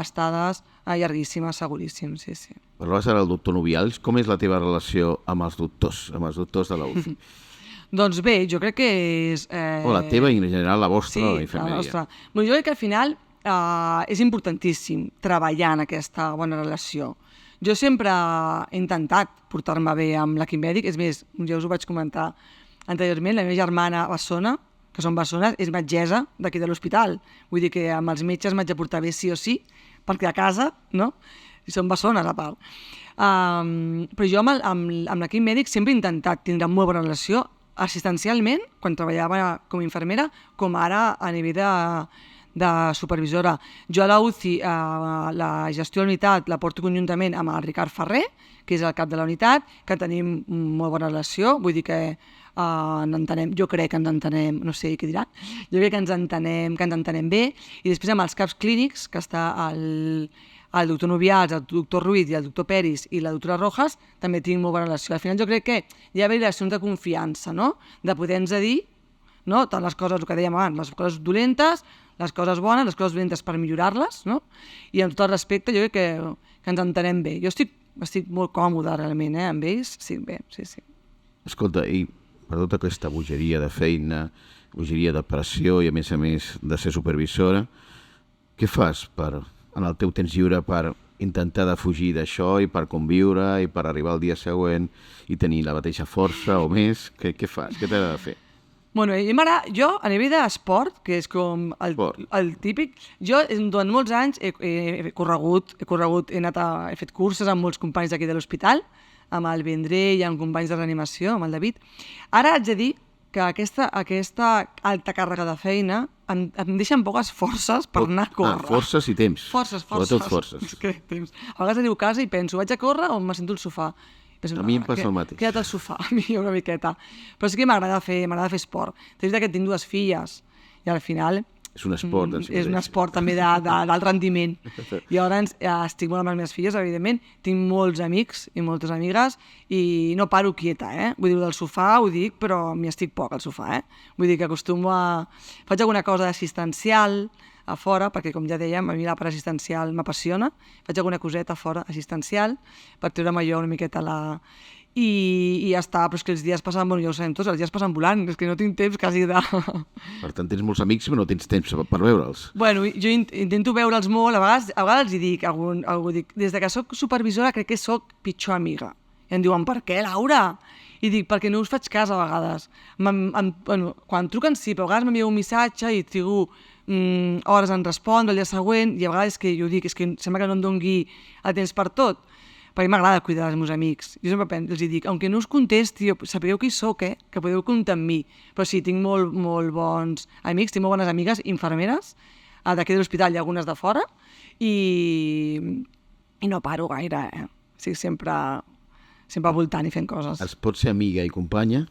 estades llarguíssimes, seguríssim, sí. Parlaves ara del doctor Nubials. Com és la teva relació amb els doctors de la UCI? Doncs bé, jo crec que és... O la teva i en general la vostra, la infermeria. Sí, la nostra. Jo crec que al final és importantíssim treballar en aquesta bona relació. Jo sempre he intentat portar-me bé amb l'equip mèdic, és més, ja us ho vaig comentar anteriorment, la meva germana Bessona, que són bessones, és metgessa d'aquí de l'hospital. Vull dir que amb els metges m'haig de portar bé sí o sí, perquè a casa, no? I són bessones, a part. Però jo amb l'equip mèdic sempre he intentat tindre molt bona relació, assistencialment, quan treballava com a infermera, com ara a nivell de supervisora. Jo a la UCI, la gestió de la unitat la porto conjuntament amb el Ricard Ferrer, que és el cap de la unitat, que tenim molt bona relació, vull dir que jo crec que ens entenem, no sé què dirà, jo crec que ens entenem bé, i després amb els caps clínics, que està el doctor Nubials, el doctor Ruiz i el doctor Peris i la doctora Rojas, també tinc molt bona relació. Al final jo crec que hi ha relacions de confiança, no? De poder-nos dir, no? Tant les coses, el que dèiem abans, les coses dolentes, les coses bones, les coses dolentes per millorar-les, no? I amb tot el respecte jo crec que ens entenem bé. Jo estic molt còmode realment, amb ells, sí, bé, sí. Escolta, i per tota aquesta bogeria de feina, bogeria de pressió i a més de ser supervisora, què fas en el teu temps lliure per intentar defugir d'això i per conviure i per arribar al dia següent i tenir la mateixa força o més? Què fas? Què t'ha de fer? Bueno, jo a nivell d'esport, que és com el típic, jo durant molts anys he corregut, he fet curses amb molts companys d'aquí de l'hospital, amb el Vendrell i amb companys de reanimació, amb el David. Ara haig de dir que aquesta alta càrrega de feina em deixen poques forces per anar a córrer. Forces i temps. Forces. Sobretot forces. Temps. A vegades arribo a casa i penso, vaig a córrer o me sento al sofà? A mi em passa el mateix. Queda't al sofà, a mi una miqueta. Però sí que m'agrada fer esport. És veritat que tinc 2 filles i al final... És un esport. És un esport també d'alt rendiment. I llavors estic molt amb les meves filles, evidentment. Tinc molts amics i moltes amigues i no paro quieta, Vull dir, del sofà ho dic, però m'hi estic poc al sofà, Vull dir que acostumo a... Faig alguna cosa assistencial a fora, perquè com ja dèiem, a mi la part assistencial m'apassiona. Faig alguna coseta a fora assistencial per treure'm jo una miqueta i ja està, però és que els dies passen, ja ho sabem tots, els dies passen volant, és que no tinc temps quasi de... Per tant, tens molts amics però no tens temps per veure'ls. Bueno, jo intento veure'ls molt, a vegades els hi dic, des que soc supervisora crec que soc pitjor amiga. I em diuen, per què, Laura? I dic, perquè no us faig cas a vegades. Quan truquen sí, però a vegades m'envieu un missatge i trigo hores en respondre el dia següent, i a vegades que jo dic, és que sembla que no em dongui el temps per tot. Perquè m'agrada cuidar dels meus amics. Jo sempre els dic, aunque no us contesti, sapigueu qui soc, que podeu comptar amb mi. Però sí, tinc molt bons amics, tinc molt bones amigues infermeres, d'aquí de l'hospital i algunes de fora, i no paro gaire, Estic sempre voltant i fent coses. Es pot ser amiga i companya?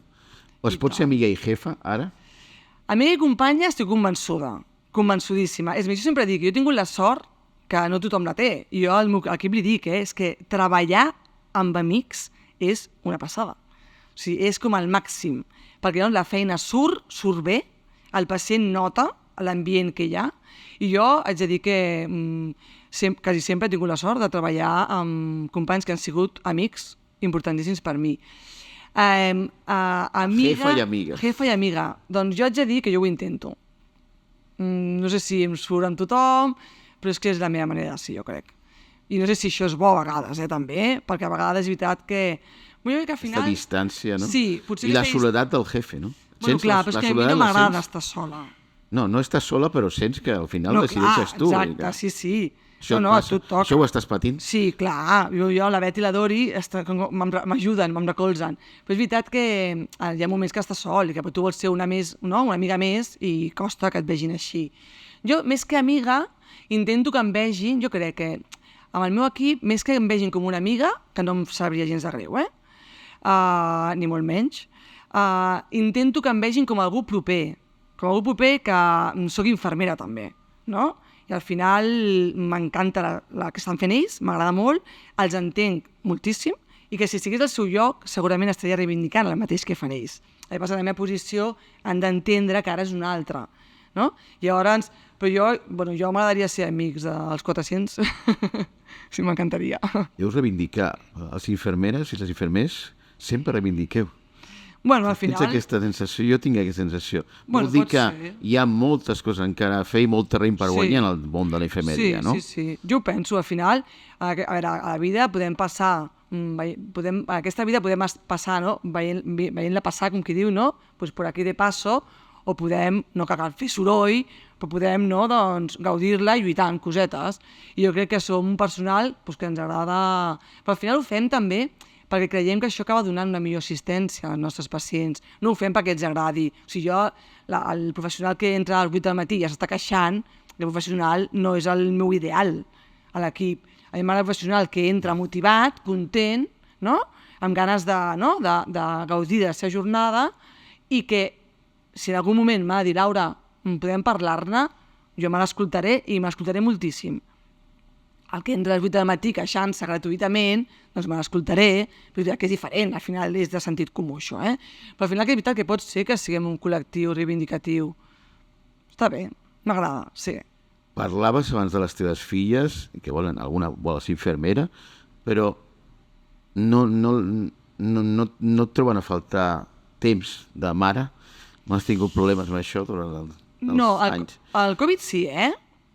O es pot ser amiga i jefa, ara? Amiga i companya estic convençuda, convençudíssima. És més, jo sempre dic, jo he tingut la sort que no tothom la té. I jo al meu equip li dic, és que treballar amb amics és una passada. O sigui, és com el màxim. Perquè doncs, la feina surt bé, el pacient nota l'ambient que hi ha, i jo haig de dir que quasi sempre he tingut la sort de treballar amb companys que han sigut amics importantíssims per mi. Jefa i amiga. Jefa i amiga. Doncs jo haig de dir que jo ho intento. No sé si em surt amb tothom, però és que és la meva manera de ser, jo crec. I no sé si això és bo a vegades, també, perquè a vegades és veritat que... Vull dir que al final... Aquesta distància, no? Sí, potser... I la soledat del jefe, no? Bueno, clar, però és que a mi no m'agrada estar sola. No estàs sola, però sens que al final decideixes tu. Exacte, sí. Això no, a tu et toca. Això ho estàs patint? Sí, clar. Jo la Bet i la Dori m'ajuden, me'n recolzen. Però és veritat que hi ha moments que estàs sol i que tu vols ser una amiga més i costa que et vegin així. Jo, més que amiga, intento que em vegin, jo crec que amb el meu equip, més que em vegin com una amiga, que no em sabria gens de greu, ni molt menys, intento que em vegin com algú proper, que sóc infermera també, no? I al final m'encanta la que estan fent ells, m'agrada molt, els entenc moltíssim, i que si estigués al seu lloc segurament estaria reivindicant el mateix que fan ells. A passar la meva posició han d'entendre que ara és una altra, no? Llavors, però jo m'agradaria ser amics dels 400, sí, m'encantaria. Deus reivindicar. Les infermeres i les infermers sempre reivindiqueu. Bueno, al final... Tens aquesta sensació, jo tinc aquesta sensació. Bueno, Vol dir que hi ha moltes coses encara a fer i molt terreny per guanyar en el món de la infermeria, no? Sí. Jo ho penso, al final, a la vida podem passar, aquesta vida podem passar, no? Veient-la passar, com qui diu, no? Pues por aquí de paso, o podem no cagar fer soroll, però podem gaudir-la i lluitar en cosetes. I jo crec que som un personal que ens agrada... Però al final ho fem també perquè creiem que això acaba donant una millor assistència als nostres pacients. No ho fem perquè ens agradi. O sigui, el professional que entra a les 8 del matí i ja s'està queixant, el professional no és el meu ideal a l'equip. A mi m'agrada el professional que entra motivat, content, no? Amb ganes de gaudir de la seva jornada i que si en algun moment m'ha de dir, Laura, podem parlar-ne, jo me l'escoltaré i m'escoltaré moltíssim. El que entra a les 8 del matí queixant-se gratuïtament, doncs me l'escoltaré, però que és diferent, al final és de sentit comú això, Però al final que és veritat que pot ser que siguem un col·lectiu reivindicatiu. Està bé, m'agrada, sí. Parlaves abans de les teves filles, que alguna vol ser infermera, però no et troben a faltar temps de mare? No has tingut problemes amb això durant els anys? No, el Covid sí,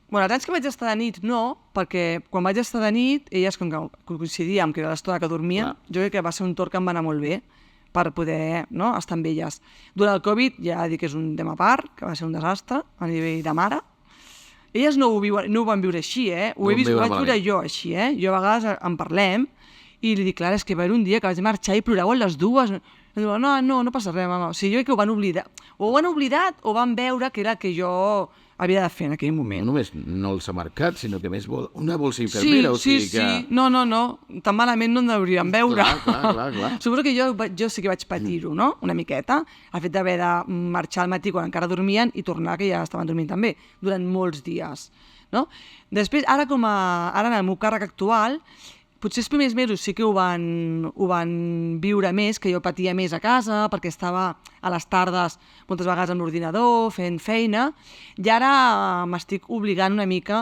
Bueno, els anys que vaig estar de nit no, perquè quan vaig estar de nit, elles com que coincidíem que era l'estona que dormien, jo crec que va ser un torn que em va anar molt bé per poder estar amb elles. Durant el Covid ja dic que és un tema a part, que va ser un desastre a nivell de mare. Elles no ho van viure així, ho vaig viure jo així, Jo a vegades en parlem i li dic, clar, és que va haver un dia que vaig marxar i ploraven les dues. I diuen, no passa res, mama. O sigui, jo crec que ho van oblidar. O ho han oblidat o van veure que era el que jo havia de fer en aquell moment. No només no els ha marcat, sinó que més una vol ser infermera. Sí. No. Tan malament no en deurien veure. Clar. Suposo que jo sí que vaig patir-ho, no? Una miqueta. El fet d'haver de marxar al matí quan encara dormien i tornar, que ja estaven dormint també, durant molts dies. No? Després, ara en el meu càrrec actual, potser els primers mesos sí que ho van viure més, que jo patia més a casa, perquè estava a les tardes moltes vegades amb l'ordinador, fent feina, i ara m'estic obligant una mica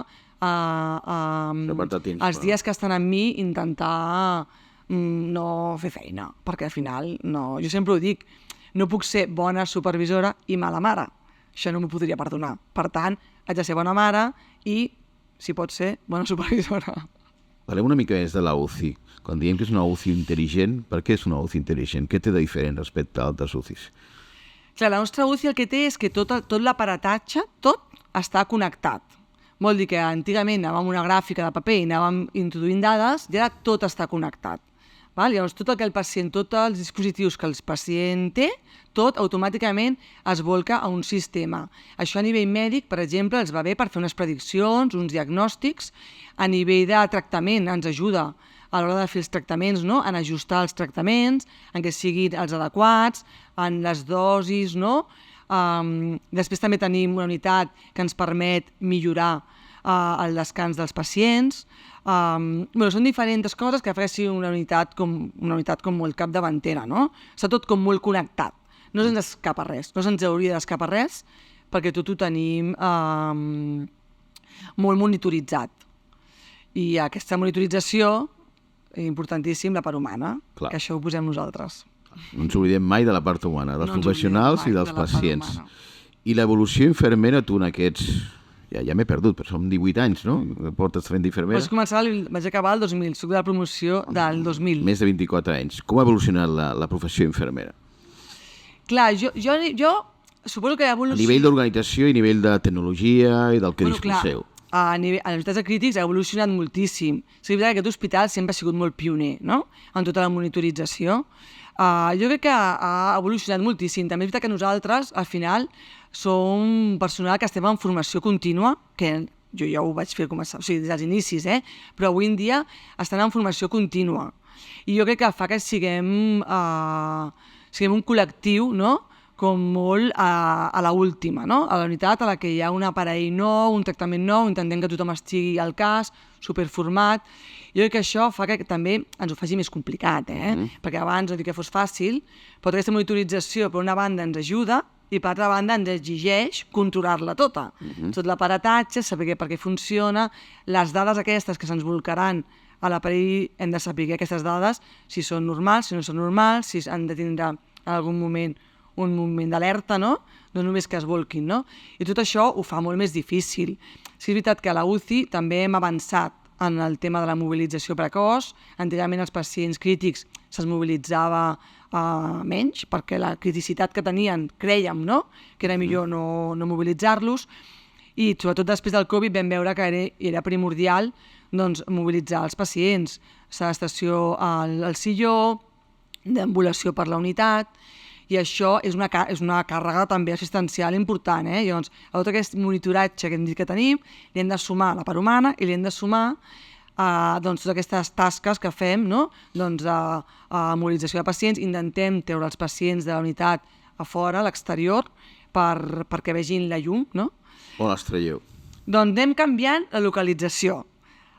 els dies que estan amb mi intentar no fer feina, perquè al final, jo sempre ho dic, no puc ser bona supervisora i mala mare. Això no m'ho podria perdonar. Per tant, haig de ser bona mare i, si pot ser, bona supervisora. Parlem una mica més de la UCI. Quan diem que és una UCI intel·ligent, per què és una UCI intel·ligent? Què té de diferent respecte a altres UCIs? Clar, la nostra UCI el que té és que tot l'aparatatge, tot està connectat. Vol dir que antigament anàvem amb una gràfica de paper i anàvem introduint dades i ara tot està connectat. Llavors, tot el que el pacient, tots els dispositius que el pacient té, tot automàticament es volca a un sistema. Això a nivell mèdic, per exemple, ens va bé per fer unes prediccions, uns diagnòstics. A nivell de tractament ens ajuda a l'hora de fer els tractaments, en ajustar els tractaments, en què siguin els adequats, en les dosis, Després també tenim una unitat que ens permet millorar el descans dels pacients. Són diferents coses que fa que sigui una unitat com molt capdavantera, no? Està tot com molt connectat. No se'ns escapa res, no se'ns hauria d'escapar res, perquè tot ho tenim molt monitoritzat. I aquesta monitorització, importantíssim, la part humana, Clar. que això ho posem nosaltres. No ens oblidem mai de la part humana, dels professionals i dels de la part pacients. humana. I l'evolució infermera, tu en aquests... Ja m'he perdut, però som 18 anys, no? Que portes fent d'infermera. Vaig acabar el 2000, soc de la promoció del 2000. Més de 24 anys. Com ha evolucionat la professió infermera? Clar, jo suposo que A nivell d'organització i a nivell de tecnologia i del que disposeu. A els hospitals crítics ha evolucionat moltíssim. És veritat que aquest hospital sempre ha sigut molt pioner, no?, en tota la monitorització. Jo crec que ha evolucionat moltíssim. També és veritat que nosaltres, al final, som personal que estem en formació contínua, que jo ja ho vaig fer començar, o sigui, des dels inicis, però avui en dia estan en formació contínua. I jo crec que fa que siguem un col·lectiu, no?, com molt a l'última, no?, a la unitat a la que hi ha un aparell nou, un tractament nou, intentem que tothom estigui al cas, superformat. Jo crec que això fa que també ens ho faci més complicat, perquè abans no dic que fos fàcil, però aquesta monitorització per una banda ens ajuda i per altra banda ens exigeix controlar-la tota. Tot l'aparatatge, saber per què funciona, les dades aquestes que se'ns volcaran a l'aparell, hem de saber aquestes dades, si són normals, si no són normals, si han de tindre en algun moment un moment d'alerta, no només que es volquin, no? I tot això ho fa molt més difícil. Sí, és veritat que a la UCI també hem avançat en el tema de la mobilització precoç. Antigament els pacients crítics se'ls mobilitzava menys, perquè la criticitat que tenien, crèiem, no?, que era millor no mobilitzar-los, i sobretot després del Covid vam veure que era primordial mobilitzar els pacients. L'estació al silló, deambulació per la unitat, i això és una càrrega també assistencial important. Llavors, a tot aquest monitoratge que hem dit que tenim, li hem de sumar la part humana i li hem de sumar totes aquestes tasques que fem, a mobilització de pacients. Intentem treure els pacients de la unitat a fora, a l'exterior, perquè vegin la llum. On els traieu? Doncs anem canviant la localització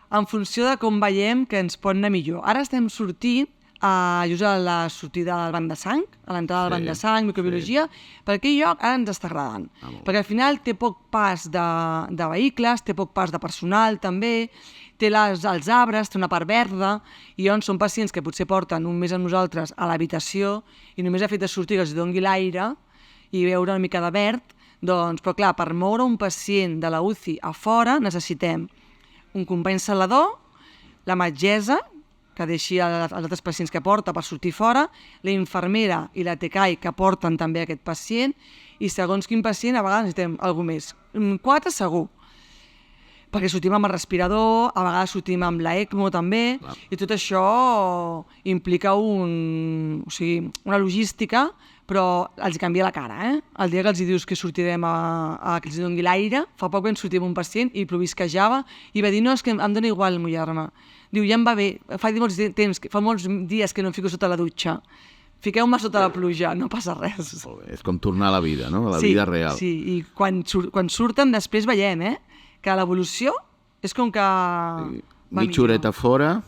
en funció de com veiem que ens pot anar millor. Ara estem sortint just a la sortida del banc de sang, a l'entrada del banc de sang, microbiologia, per aquell lloc ara ens està agradant. Perquè al final té poc pas de vehicles, té poc pas de personal també, té els arbres, té una part verda, i llavors són pacients que potser porten un mes amb nosaltres a l'habitació i només ha fet de sortir que els doni l'aire i veure una mica de verd, però clar, per moure un pacient de la UCI a fora necessitem un company salador, la metgessa, que deixi els altres pacients que porta per sortir fora, la infermera i la TCAI que porten també aquest pacient, i segons quin pacient a vegades necessitem alguna més. 4 segur, perquè sortim amb el respirador, a vegades sortim amb l'ECMO també, i tot això implica una logística, però els canvia la cara. El dia que els dius que sortirem a que els doni l'aire, fa poc vam sortir amb un pacient i plovisquejava i va dir, no, és que em dona igual mullar-me. Diu, ja em va bé, fa molts dies que no em fico sota la dutxa. Fiqueu-me sota la pluja, no passa res. És com tornar a la vida, no? A la vida real. Sí, i quan surten després veiem que l'evolució és com que... Mitja horeta fora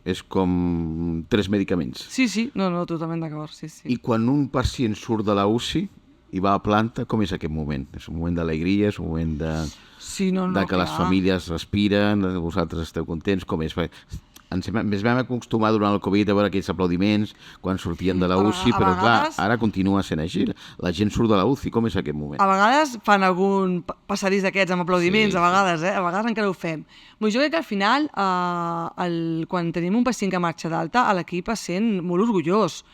és com 3 medicaments. Sí, no, totalment d'acord. I quan un pacient surt de la UCI i va a planta, com és aquest moment? És un moment d'alegria, és un moment de que les famílies respiren, vosaltres esteu contents, com és? Ens vam acostumar durant el Covid a veure aquells aplaudiments quan sortien de la UCI, però clar, ara continua sent així. La gent surt de la UCI, com és aquest moment? A vegades fan algun passadís d'aquests amb aplaudiments, a vegades encara ho fem. Jo crec que al final, quan tenim un pacient que marxa d'alta, l'equip es sent molt orgullós,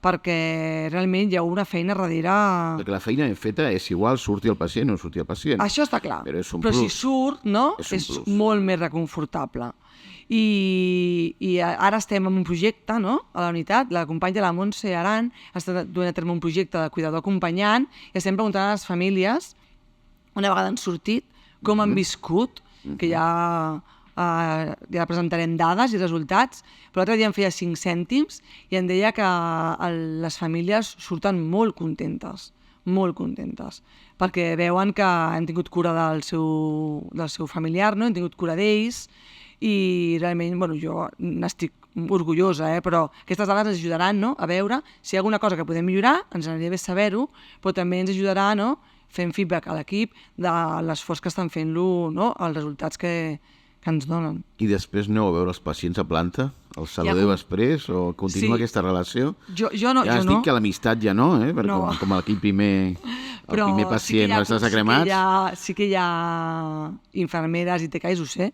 perquè realment hi ha una feina darrere... Perquè la feina ben feta és igual surti el pacient o no surti el pacient. Això està clar, però si surt, és molt més reconfortable. I ara estem en un projecte, a la unitat, la companya de la Montse Aran està duent a terme un projecte de cuidador acompanyant i estem preguntant a les famílies, una vegada han sortit, com han viscut, que ja presentarem dades i resultats, però l'altre dia em feia 5 cèntims i em deia que les famílies surten molt contentes, molt contentes, perquè veuen que han tingut cura del seu familiar, no? Han tingut cura d'ells, i realment, bueno, jo n'estic orgullosa, però aquestes dades ens ajudaran, no?, a veure si hi ha alguna cosa que podem millorar, ens aniria bé saber-ho, però també ens ajudarà, no?, fent feedback a l'equip de l'esforç que estan fent-lo, no?, els resultats que ens donen. I després aneu a veure els pacients a planta? Els saludeu després o continua aquesta relació? Jo no. Ja has dit que l'amistat ja no, perquè com aquell primer pacient no estàs cremats. Sí que hi ha infermeres i TCAs, ho sé,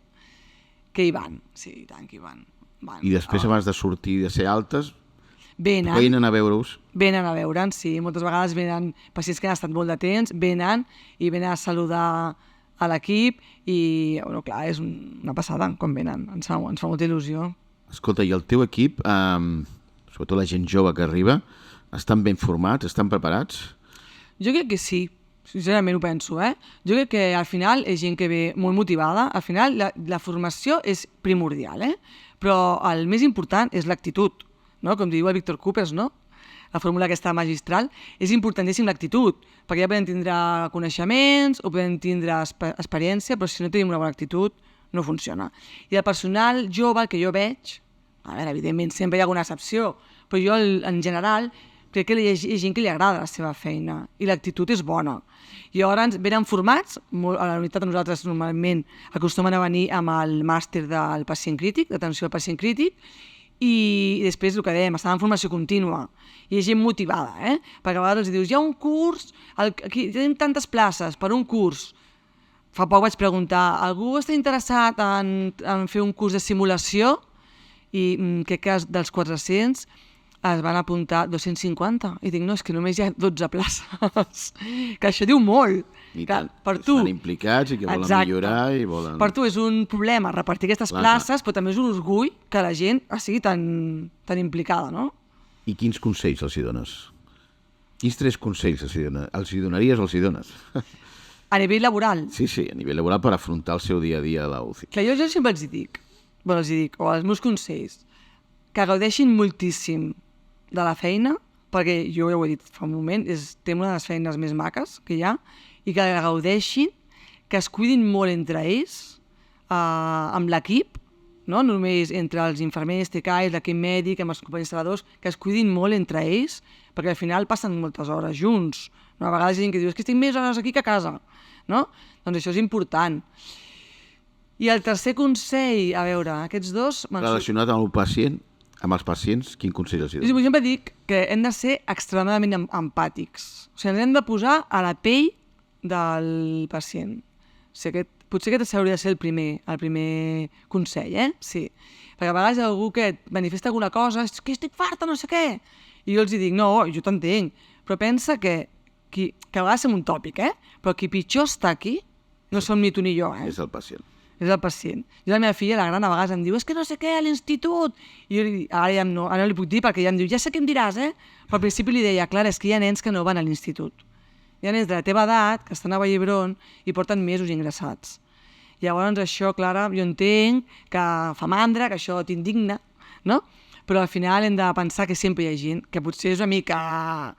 que hi van, sí, i tant que hi van. I després, abans de sortir de ser altes, venen a veure-us? Venen a veure'ns, sí. Moltes vegades venen pacients que han estat molt de temps, venen a saludar a l'equip i, bueno, clar, és una passada quan venen. Ens fa molta il·lusió. Escolta, i el teu equip, sobretot la gent jove que arriba, estan ben formats, estan preparats? Jo crec que sí. Sincerament ho penso, Jo crec que al final és gent que ve molt motivada. Al final la formació és primordial, però el més important és l'actitud, no? Com diu el Víctor Coopers, no? La fórmula aquesta magistral, és importantíssim l'actitud, perquè ja podem tindre coneixements o podem tindre experiència, però si no tenim una bona actitud no funciona. I el personal jove, el que jo veig, a veure, evidentment sempre hi ha alguna excepció, però jo en general crec que hi ha gent que li agrada la seva feina i l'actitud és bona. I llavors venen formats, a la unitat nosaltres normalment acostumen a venir amb el màster del pacient crític, d'atenció al pacient crític, i després el que dèiem, estan en formació contínua. I hi ha gent motivada, perquè a vegades els dius, hi ha un curs, aquí tenim tantes places per un curs. Fa poc vaig preguntar, algú està interessat en fer un curs de simulació? I crec que dels 400 es van apuntar 250. I dic, no, és que només hi ha 12 places. Que això diu molt. I tant, estan implicats i que volen millorar i volen... Per tu és un problema repartir aquestes places, però també és un orgull que la gent sigui tan implicada, no? I quins consells els hi dones? Quins 3 consells els hi donaries o els hi dones? A nivell laboral? Sí, a nivell laboral per afrontar el seu dia a dia a la UCI. Que jo sempre els dic, o els meus consells, que gaudeixin moltíssim de la feina, perquè jo ja ho he dit fa un moment, té una de les feines més maques que hi ha, i que gaudeixin, que es cuidin molt entre ells, amb l'equip, no només entre els infermers, TCAs, l'equip mèdic, amb els companys instal·ladors, que es cuidin molt entre ells, perquè al final passen moltes hores junts. No? A vegades hi ha gent que diu, és que estic més hores aquí que a casa. No? Doncs això és important. I el tercer consell, a veure, aquests dos... Relacionat amb el pacient, amb els pacients, quin consell els hi dones? Jo sempre dic que hem de ser extremadament empàtics. O sigui, ens hem de posar a la pell del pacient. O sigui, potser aquest hauria de ser el primer consell, Sí. Perquè a vegades hi ha algú que et manifesta alguna cosa, és que estic farta, no sé què. I jo els dic, no, jo t'entenc, però pensa que a vegades som un tòpic, però qui pitjor està aquí no som ni tu ni jo, És el pacient. És el pacient. Jo la meva filla, la gran, a vegades em diu, és que no sé què, a l'institut. I jo ara no li puc dir perquè ja em diu, ja sé què em diràs, Però al principi li deia, clar, és que hi ha nens que no van a l'institut. Hi ha nens de la teva edat que estan a Vall d'Hebron i porten mesos ingressats. Llavors això, Clara, jo entenc que fa mandra, que això t'indigna, no? Però al final hem de pensar que sempre hi ha gent, que potser és una mica...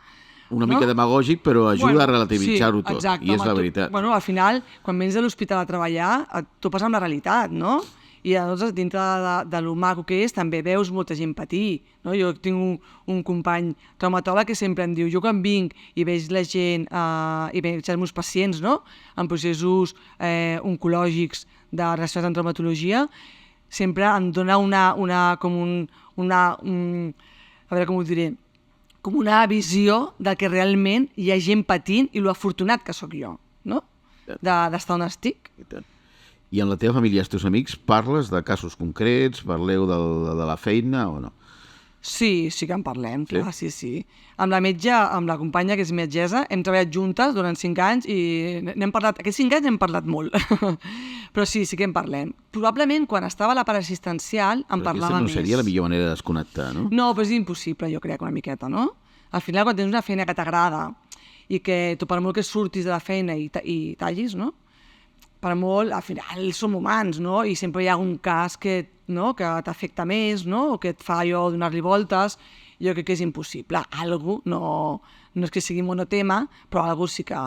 Una mica demagògic, però ajuda a relativitzar-ho tot, exacte, i és la veritat. Al final, quan vens a l'hospital a treballar, et topes amb la realitat, no? I llavors, dintre de lo maco que és, també veus molta gent patir. No? Jo tinc un company traumatòleg que sempre em diu, jo quan vinc i veig la gent, i veig els meus pacients, no? En processos oncològics relacionats amb traumatologia, sempre em dona a veure com ho diré, com una visió de que realment hi ha gent patint i lo afortunat que sóc jo, no? D'estar on estic. I en la teva família i els teus amics parles de casos concrets, parleu de la feina o no? Sí que en parlem, clar, sí. Amb la companya que és metgessa, hem treballat juntes durant 5 anys i n'hem parlat, aquests 5 anys n'hem parlat molt, però sí que en parlem. Probablement quan estava a la part assistencial en parlava més. Aquesta no seria la millor manera de desconnectar, no? No, però és impossible, jo crec, una miqueta, no? Al final, quan tens una feina que t'agrada i que tu per molt que surtis de la feina i tallis, no? Per molt, al final som humans, no? I sempre hi ha un cas que t'afecta més, no? O que et fa allò donar-li voltes. jo crec que és impossible. Algú, no és que sigui monotema, però algú sí que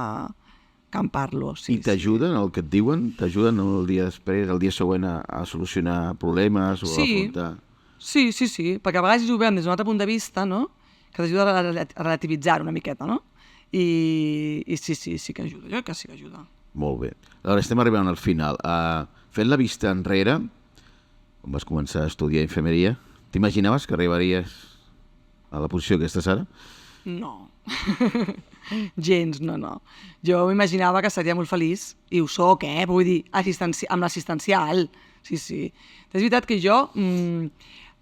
en parlo. Sí, I t'ajuden el que et diuen? T'ajuden el dia després, el dia següent a solucionar problemes o a afrontar? Sí, perquè a vegades ho veiem des d'un altre punt de vista, no? Que t'ajuda a relativitzar una miqueta, no? I sí que ajuda, jo crec que sí que ajuda. Molt bé. Ara estem arribant al final. Fent la vista enrere, quan vas començar a estudiar infermeria, t'imaginaves que arribaries a la posició que estàs ara? No. Gens, no. Jo m'imaginava que seria molt feliç, i ho soc, vull dir, amb l'assistencial. Sí. És veritat que jo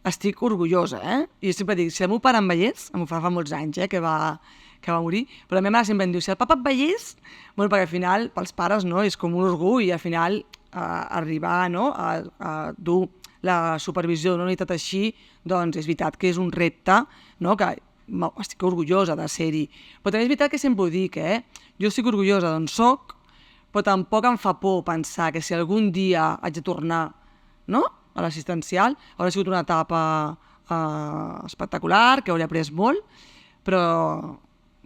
estic orgullosa, I sempre dic, si el meu pare em veiés, em ho fa molts anys, que va morir, però la meva mare sempre em diu, si el papa et veiés, bueno, perquè al final, pels pares, no, és com un orgull, i al final arribar, no, a dur la supervisió d'una unitat així, doncs és veritat que és un repte, no, que estic orgullosa de ser-hi. Però també és veritat que sempre ho dic, jo estic orgullosa d'on soc, però tampoc em fa por pensar que si algun dia haig de tornar, no?, a l'assistencial, haurà sigut una etapa espectacular, que hauré après molt, però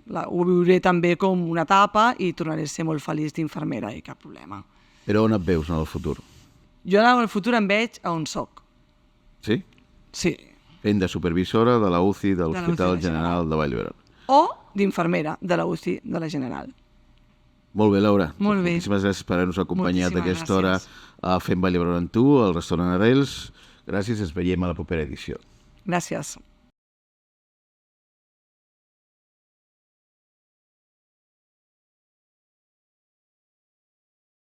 ho viuré també com una etapa i tornaré a ser molt feliç d'infermera i cap problema. Però on et veus en el futur? Jo en el futur em veig a on soc. Sí? Sí. Fent de supervisora de la UCI de l'Hospital General de Vall d'Hebron. O d'infermera de la UCI de la General. Molt bé, Laura. Molt bé. Moltíssimes gràcies per haver-nos acompanyat aquesta hora a Fent Vall d'Hebron amb tu, al restaurant Arrels. Gràcies, ens veiem a la propera edició. Gràcies.